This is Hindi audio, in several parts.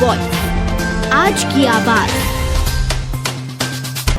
वॉइस, आज की आवाज।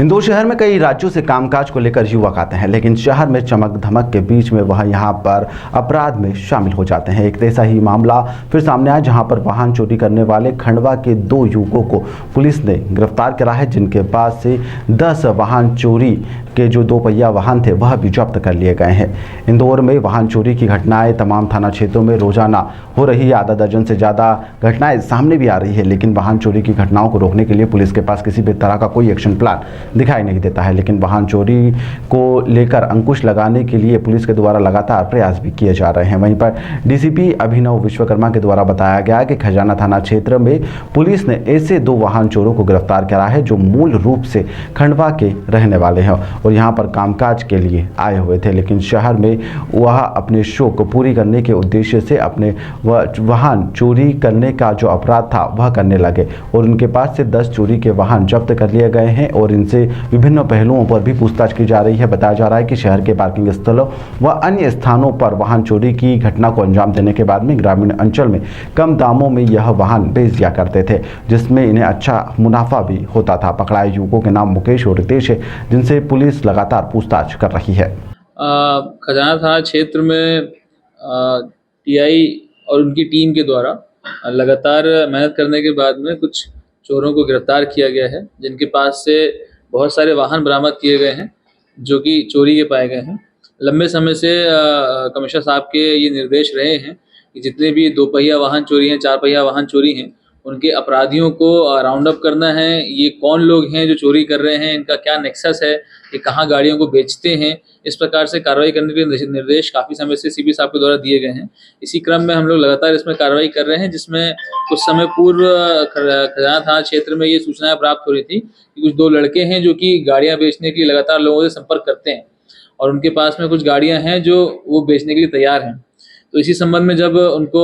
इंदौर शहर में कई राज्यों से कामकाज को लेकर युवक आते हैं, लेकिन शहर में चमक धमक के बीच में वह यहां पर अपराध में शामिल हो जाते हैं। एक ऐसा ही मामला फिर सामने आया जहां पर वाहन चोरी करने वाले खंडवा के 2 युवकों को पुलिस ने गिरफ्तार करा है, जिनके पास से 10 वाहन चोरी के जो 2 पहिया वाहन थे वह भी जब्त कर लिए गए हैं। इंदौर में वाहन चोरी की घटनाएं तमाम थाना क्षेत्रों में रोजाना हो रही है। आधा दर्जन से ज़्यादा घटनाएं सामने भी आ रही है, लेकिन वाहन चोरी की घटनाओं को रोकने के लिए पुलिस के पास किसी भी तरह का कोई एक्शन प्लान दिखाई नहीं देता है। लेकिन वाहन चोरी को लेकर अंकुश लगाने के लिए पुलिस के द्वारा लगातार प्रयास भी किए जा रहे हैं। वहीं पर डीसीपी अभिनव विश्वकर्मा के द्वारा बताया गया कि खजाना थाना क्षेत्र में पुलिस ने ऐसे 2 वाहन चोरों को गिरफ्तार करा है जो मूल रूप से खंडवा के रहने वाले हैं और यहाँ पर कामकाज के लिए आए हुए थे, लेकिन शहर में वह अपने शौक को पूरी करने के उद्देश्य से अपने वाहन चोरी करने का जो अपराध था वह करने लगे और उनके पास से 10 चोरी के वाहन जब्त कर लिए गए हैं और इनसे विभिन्न पहलुओं पर भी पूछताछ की जा रही है। बताया जा रहा है कि शहर के पार्किंग स्थलों व अन्य स्थानों पर वाहन चोरी की घटना को अंजाम देने के बाद में ग्रामीण अंचल में कम दामों में यह वाहन बेच दिया करते थे, जिसमें इन्हें अच्छा मुनाफा भी होता था। पकड़ाए युवकों के नाम मुकेश और रितेश है, जिनसे पुलिस लगातार पूछताछ कर रही है। खजाना थाना क्षेत्र में टीआई और उनकी टीम के द्वारा लगातार मेहनत करने के बाद में कुछ चोरों को गिरफ्तार किया गया है, जिनके पास से बहुत सारे वाहन बरामद किए गए हैं जो कि चोरी के पाए गए हैं। लंबे समय से कमिश्नर साहब के ये निर्देश रहे हैं कि जितने भी 2 पहिया वाहन चोरी हैं, 4 पहिया वाहन चोरी हैं, उनके अपराधियों को राउंड अप करना है। ये कौन लोग हैं जो चोरी कर रहे हैं, इनका क्या नेक्सस है, ये कहाँ गाड़ियों को बेचते हैं, इस प्रकार से कार्रवाई करने के निर्देश काफ़ी समय से सीपी साहब के द्वारा दिए गए हैं। इसी क्रम में हम लोग लगातार इसमें कार्रवाई कर रहे हैं, जिसमें कुछ समय पूर्व खजाना थाना क्षेत्र में ये सूचनाएं प्राप्त हो रही थी कि कुछ 2 लड़के हैं जो कि गाड़ियाँ बेचने के लिए लगातार लोगों से संपर्क करते हैं और उनके पास में कुछ गाड़ियाँ हैं जो वो बेचने के लिए तैयार हैं। तो इसी संबंध में जब उनको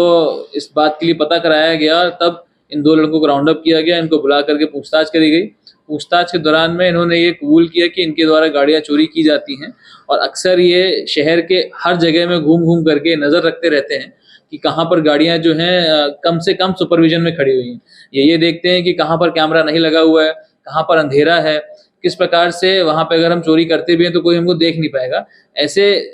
इस बात के लिए पता कराया गया, तब इन 2 लड़कों को राउंड अप किया गया, इनको बुला करके पूछताछ करी गई। पूछताछ के दौरान में इन्होंने ये कबूल किया कि इनके द्वारा गाड़ियाँ चोरी की जाती हैं और अक्सर ये शहर के हर जगह में घूम घूम करके नज़र रखते रहते हैं कि कहाँ पर गाड़ियाँ जो हैं कम से कम सुपरविजन में खड़ी हुई हैं। ये देखते हैं कि कहाँ पर कैमरा नहीं लगा हुआ है, कहाँ पर अंधेरा है, किस प्रकार से वहाँ पे अगर हम चोरी करते भी हैं तो कोई हमको देख नहीं पाएगा। ऐसे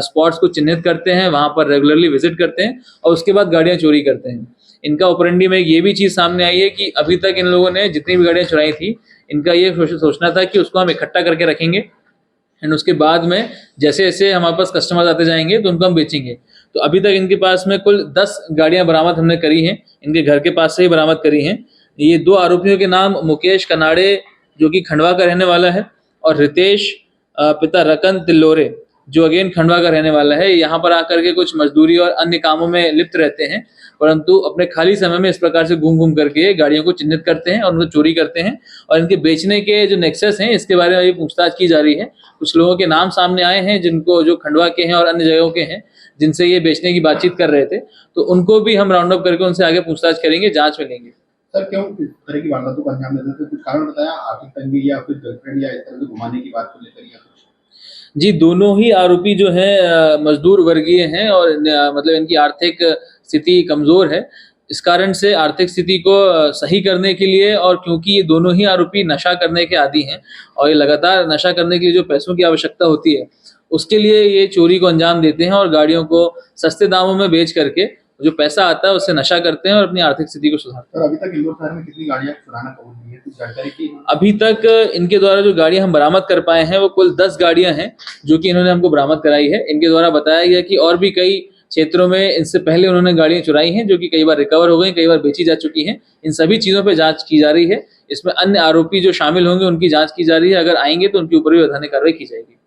स्पॉट्स को चिन्हित करते हैं, वहाँ पर रेगुलरली विजिट करते हैं और उसके बाद गाड़ियाँ चोरी करते हैं। इनका ऑपरेंडी में ये भी चीज़ सामने आई है कि अभी तक इन लोगों ने जितनी भी गाड़ियाँ चुराई थी, इनका ये सोचना था कि उसको हम इकट्ठा करके रखेंगे एंड उसके बाद में जैसे जैसे हमारे पास कस्टमर्स आते जाएंगे तो उनको हम बेचेंगे। तो अभी तक इनके पास में कुल 10 गाड़ियाँ बरामद हमने करी हैं, इनके घर के पास से ही बरामद करी हैं। ये 2 आरोपियों के नाम मुकेश कनाड़े जो कि खंडवा का रहने वाला है और रितेश पिता रकन तिल्लोरे जो अगेन खंडवा का रहने वाला है। यहाँ पर आकर के कुछ मजदूरी और अन्य कामों में लिप्त रहते हैं, परंतु अपने खाली समय में इस प्रकार से घूम घूम करके गाड़ियों को चिन्हित करते हैं और उनको चोरी करते हैं और इनके बेचने के जो नेक्सस हैं इसके बारे में ये पूछताछ की जा रही है। कुछ लोगों के नाम सामने आए हैं जिनको जो खंडवा के हैं और अन्य जगहों के हैं, जिनसे ये बेचने की बातचीत कर रहे थे, तो उनको भी हम राउंड अप करके उनसे आगे पूछताछ करेंगे, जाँच में लेंगे। सर, क्यों इस तरह की वारदातों को अंजाम देते थे? कुछ कारण बताया, आर्थिक तंगी या फिर गर्लफ्रेंड या इस तरह से घुमाने की बात को लेकर या कुछ? जी, दोनों ही आरोपी जो हैं मजदूर वर्गीय हैं और मतलब इनकी आर्थिक स्थिति कमज़ोर है। इस कारण से आर्थिक स्थिति को सही करने के लिए और क्योंकि ये दोनों ही आरोपी नशा करने के आदी हैं और ये लगातार नशा करने के लिए जो पैसों की आवश्यकता होती है, उसके लिए ये चोरी को अंजाम देते हैं और गाड़ियों को सस्ते दामों में बेच करके जो पैसा आता है उससे नशा करते हैं और अपनी आर्थिक स्थिति को सुधारते हैं। अभी तक इंदौर शहर में कितनी गाड़ियां चुराना कबूल हुई है, कुछ जानकारी की? अभी तक इनके द्वारा जो गाड़ियां हम बरामद कर पाए हैं वो कुल 10 गाड़ियां हैं जो कि इन्होंने हमको बरामद कराई है। इनके द्वारा बताया गया कि और भी कई क्षेत्रों में इनसे पहले उन्होंने गाड़ियां चुराई हैं जो कि कई बार रिकवर हो गई, कई बार बेची जा चुकी हैं। इन सभी चीज़ों पर जाँच की जा रही है। इसमें अन्य आरोपी जो शामिल होंगे उनकी जाँच की जा रही है। अगर आएंगे तो उनके ऊपर भी वैधानिक कार्रवाई की जाएगी।